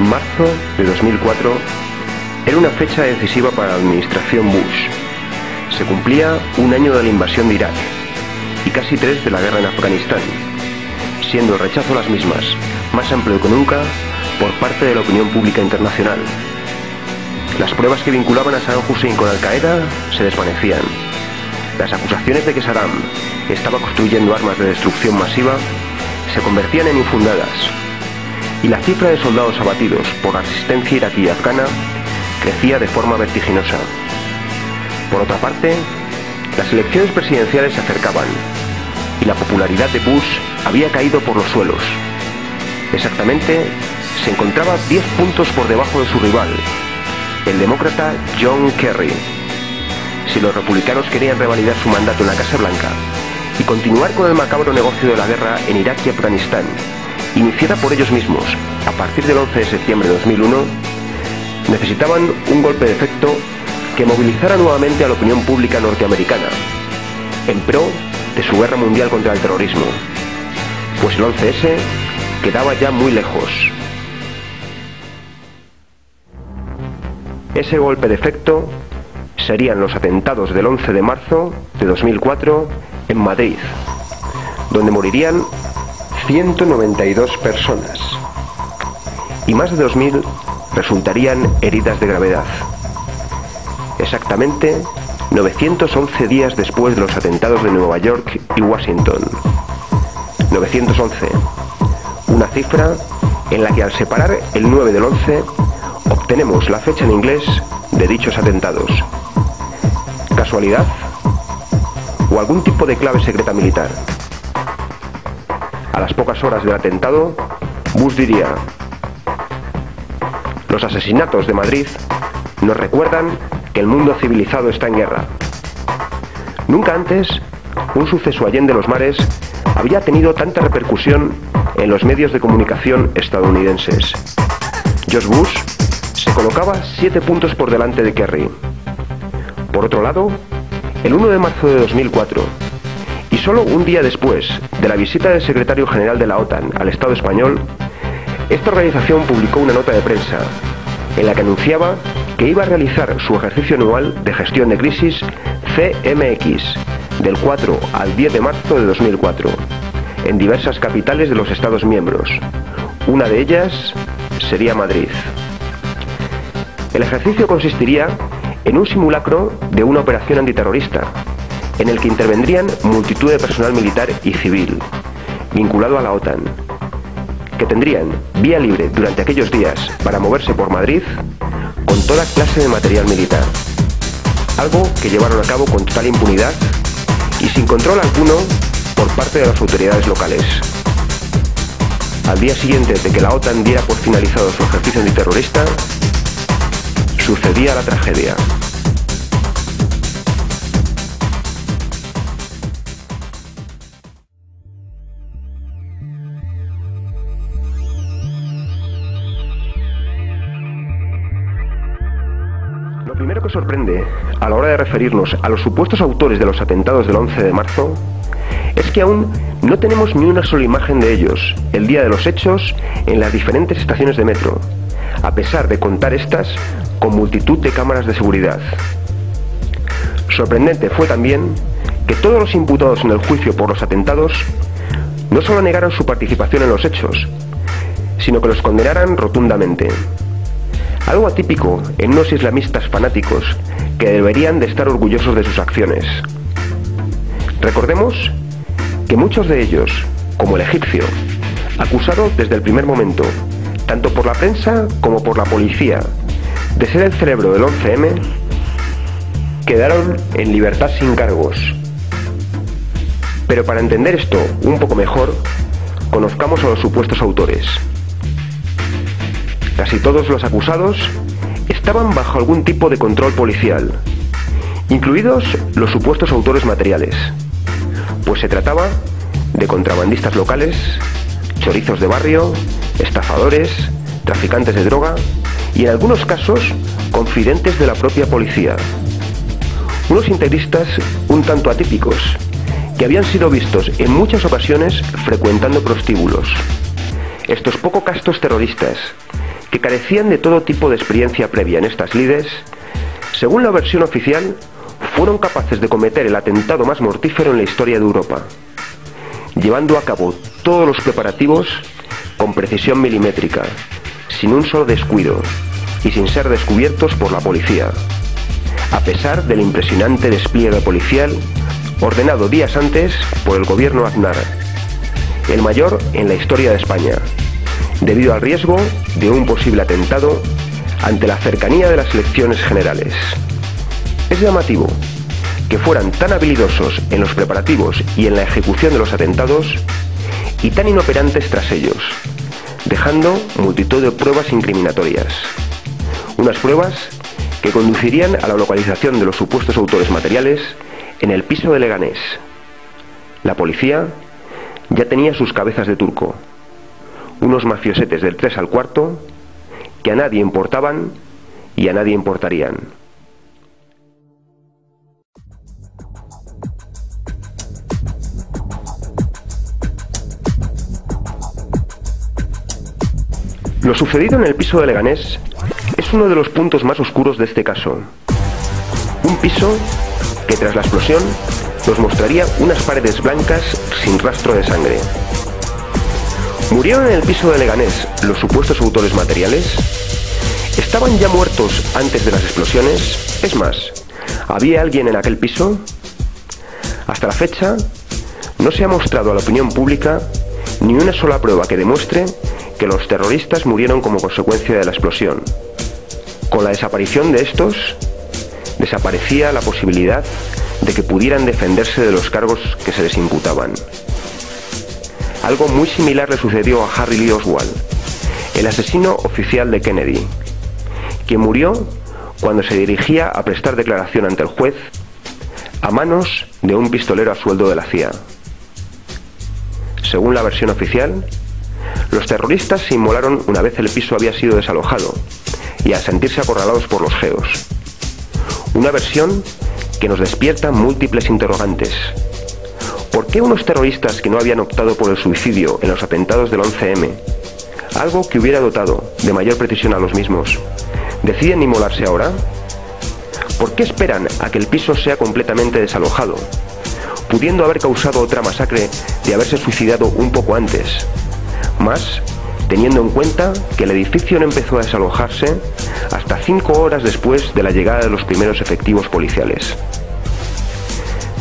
Marzo de 2004 era una fecha decisiva para la administración Bush. Se cumplía un año de la invasión de Irak y casi 3 de la guerra en Afganistán, siendo el rechazo a las mismas más amplio que nunca por parte de la opinión pública internacional. Las pruebas que vinculaban a Saddam Hussein con Al-Qaeda se desvanecían. Las acusaciones de que Saddam estaba construyendo armas de destrucción masiva se convertían en infundadas, y la cifra de soldados abatidos por la resistencia iraquí y afgana crecía de forma vertiginosa. Por otra parte, las elecciones presidenciales se acercaban y la popularidad de Bush había caído por los suelos. Exactamente, se encontraba 10 puntos por debajo de su rival, el demócrata John Kerry. Si los republicanos querían revalidar su mandato en la Casa Blanca y continuar con el macabro negocio de la guerra en Irak y Afganistán, iniciada por ellos mismos a partir del 11 de septiembre de 2001, necesitaban un golpe de efecto que movilizara nuevamente a la opinión pública norteamericana en pro de su guerra mundial contra el terrorismo, pues el 11S quedaba ya muy lejos. Ese golpe de efecto serían los atentados del 11 de marzo de 2004 en Madrid, donde morirían 192 personas y más de 2.000 resultarían heridas de gravedad. Exactamente 911 días después de los atentados de Nueva York y Washington. 911, una cifra en la que al separar el 9 del 11 obtenemos la fecha en inglés de dichos atentados. ¿Casualidad? ¿O algún tipo de clave secreta militar? A las pocas horas del atentado, Bush diría: los asesinatos de Madrid nos recuerdan que el mundo civilizado está en guerra. Nunca antes un suceso allende los mares había tenido tanta repercusión en los medios de comunicación estadounidenses. George Bush se colocaba 7 puntos por delante de Kerry. Por otro lado, el 1 de marzo de 2004, y solo un día después de la visita del secretario general de la OTAN al Estado español, esta organización publicó una nota de prensa en la que anunciaba que iba a realizar su ejercicio anual de gestión de crisis CMX del 4 al 10 de marzo de 2004 en diversas capitales de los Estados miembros. Una de ellas sería Madrid. El ejercicio consistiría en un simulacro de una operación antiterrorista, en el que intervendrían multitud de personal militar y civil, vinculado a la OTAN, que tendrían vía libre durante aquellos días para moverse por Madrid con toda clase de material militar, algo que llevaron a cabo con total impunidad y sin control alguno por parte de las autoridades locales. Al día siguiente de que la OTAN diera por finalizado su ejercicio antiterrorista, sucedía la tragedia. Lo primero que sorprende a la hora de referirnos a los supuestos autores de los atentados del 11 de marzo es que aún no tenemos ni una sola imagen de ellos el día de los hechos en las diferentes estaciones de metro, a pesar de contar estas con multitud de cámaras de seguridad. Sorprendente fue también que todos los imputados en el juicio por los atentados no solo negaran su participación en los hechos, sino que los condenaran rotundamente. Algo atípico en unos islamistas fanáticos que deberían de estar orgullosos de sus acciones. Recordemos que muchos de ellos, como el egipcio, acusado desde el primer momento, tanto por la prensa como por la policía, de ser el cerebro del 11M, quedaron en libertad sin cargos. Pero para entender esto un poco mejor, conozcamos a los supuestos autores. Casi todos los acusados estaban bajo algún tipo de control policial, incluidos los supuestos autores materiales, pues se trataba de contrabandistas locales, chorizos de barrio, estafadores, traficantes de droga y en algunos casos confidentes de la propia policía. Unos integristas un tanto atípicos, que habían sido vistos en muchas ocasiones frecuentando prostíbulos. Estos poco castos terroristas, que carecían de todo tipo de experiencia previa en estas lides, según la versión oficial, fueron capaces de cometer el atentado más mortífero en la historia de Europa, llevando a cabo todos los preparativos con precisión milimétrica, sin un solo descuido y sin ser descubiertos por la policía, a pesar del impresionante despliegue policial ordenado días antes por el gobierno Aznar, el mayor en la historia de España, debido al riesgo de un posible atentado ante la cercanía de las elecciones generales. Es llamativo que fueran tan habilidosos en los preparativos y en la ejecución de los atentados y tan inoperantes tras ellos, dejando multitud de pruebas incriminatorias. Unas pruebas que conducirían a la localización de los supuestos autores materiales en el piso de Leganés. La policía ya tenía sus cabezas de turco, unos mafiosetes del 3 al cuarto que a nadie importaban y a nadie importarían. Lo sucedido en el piso de Leganés es uno de los puntos más oscuros de este caso. Un piso que tras la explosión nos mostraría unas paredes blancas sin rastro de sangre. ¿Murieron en el piso de Leganés los supuestos autores materiales? ¿Estaban ya muertos antes de las explosiones? Es más, ¿había alguien en aquel piso? Hasta la fecha, no se ha mostrado a la opinión pública ni una sola prueba que demuestre que los terroristas murieron como consecuencia de la explosión. Con la desaparición de estos, desaparecía la posibilidad de que pudieran defenderse de los cargos que se les imputaban. Algo muy similar le sucedió a Harry Lee Oswald, el asesino oficial de Kennedy, quien murió cuando se dirigía a prestar declaración ante el juez a manos de un pistolero a sueldo de la CIA. Según la versión oficial, los terroristas se inmolaron una vez el piso había sido desalojado y al sentirse acorralados por los geos. Una versión que nos despierta múltiples interrogantes. ¿Por qué unos terroristas que no habían optado por el suicidio en los atentados del 11M, algo que hubiera dotado de mayor precisión a los mismos, deciden inmolarse ahora? ¿Por qué esperan a que el piso sea completamente desalojado, pudiendo haber causado otra masacre de haberse suicidado un poco antes? Más, teniendo en cuenta que el edificio no empezó a desalojarse hasta 5 horas después de la llegada de los primeros efectivos policiales.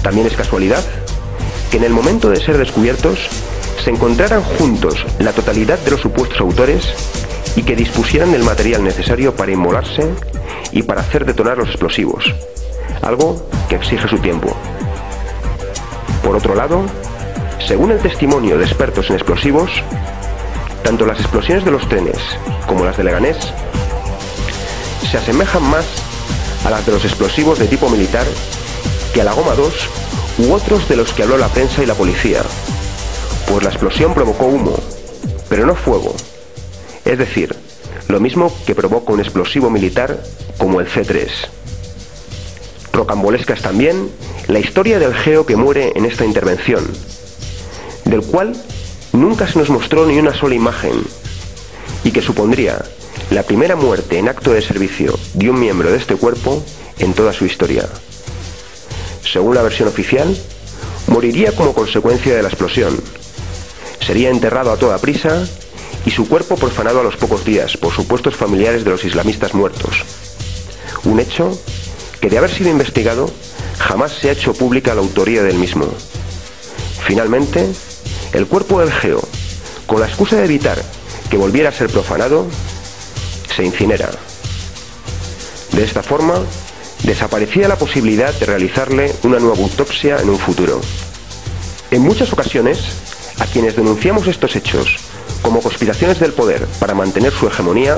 También es casualidad que en el momento de ser descubiertos se encontraran juntos la totalidad de los supuestos autores y que dispusieran del material necesario para inmolarse y para hacer detonar los explosivos, algo que exige su tiempo. Por otro lado, según el testimonio de expertos en explosivos, tanto las explosiones de los trenes como las de Leganés se asemejan más a las de los explosivos de tipo militar que a la goma 2 u otros de los que habló la prensa y la policía, pues la explosión provocó humo, pero no fuego, es decir, lo mismo que provoca un explosivo militar como el C3. Rocambolesca es también la historia del geo que muere en esta intervención, del cual nunca se nos mostró ni una sola imagen, y que supondría la primera muerte en acto de servicio de un miembro de este cuerpo en toda su historia. Según la versión oficial, moriría como consecuencia de la explosión. Sería enterrado a toda prisa y su cuerpo profanado a los pocos días por supuestos familiares de los islamistas muertos. Un hecho que, de haber sido investigado, jamás se ha hecho pública la autoría del mismo. Finalmente, el cuerpo del geo, con la excusa de evitar que volviera a ser profanado, se incinera. De esta forma, desaparecía la posibilidad de realizarle una nueva autopsia en un futuro. En muchas ocasiones, a quienes denunciamos estos hechos como conspiraciones del poder para mantener su hegemonía,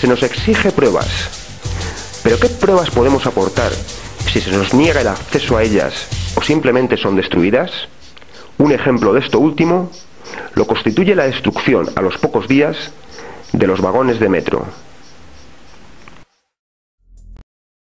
se nos exige pruebas. ¿Pero qué pruebas podemos aportar si se nos niega el acceso a ellas o simplemente son destruidas? Un ejemplo de esto último lo constituye la destrucción a los pocos días de los vagones de metro.